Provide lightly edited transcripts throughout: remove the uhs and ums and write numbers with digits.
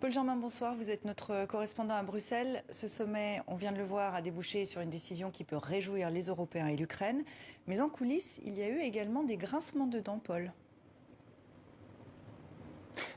Paul Germain, bonsoir. Vous êtes notre correspondant à Bruxelles. Ce sommet, on vient de le voir, a débouché sur une décision qui peut réjouir les Européens et l'Ukraine. Mais en coulisses, il y a eu également des grincements de dents, Paul.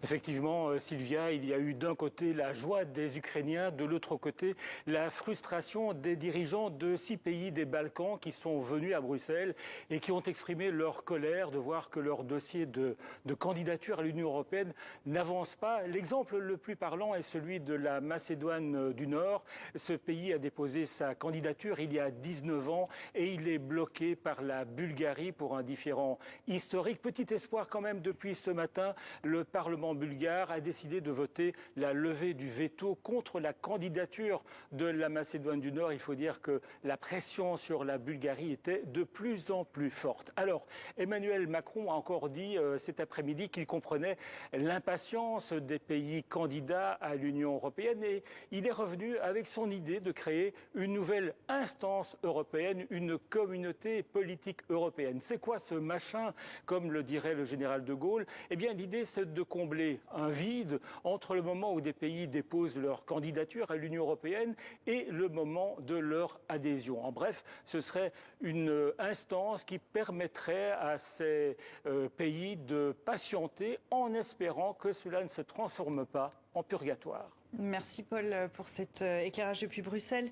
Effectivement, Sylvia, il y a eu d'un côté la joie des Ukrainiens, de l'autre côté la frustration des dirigeants de 6 pays des Balkans qui sont venus à Bruxelles et qui ont exprimé leur colère de voir que leur dossier de candidature à l'Union européenne n'avance pas. L'exemple le plus parlant est celui de la Macédoine du Nord. Ce pays a déposé sa candidature il y a 19 ans et il est bloqué par la Bulgarie pour un différend historique. Petit espoir quand même depuis ce matin, le Parlement bulgare a décidé de voter la levée du veto contre la candidature de la Macédoine du Nord. Il faut dire que la pression sur la Bulgarie était de plus en plus forte. Alors, Emmanuel Macron a encore dit cet après-midi qu'il comprenait l'impatience des pays candidats à l'Union européenne et il est revenu avec son idée de créer une nouvelle instance européenne, une communauté politique européenne. C'est quoi ce machin, comme le dirait le général de Gaulle? Eh bien, l'idée, c'est de combler un vide entre le moment où des pays déposent leur candidature à l'Union européenne et le moment de leur adhésion. En bref, ce serait une instance qui permettrait à ces pays de patienter en espérant que cela ne se transforme pas en purgatoire. Merci Paul pour cet éclairage depuis Bruxelles.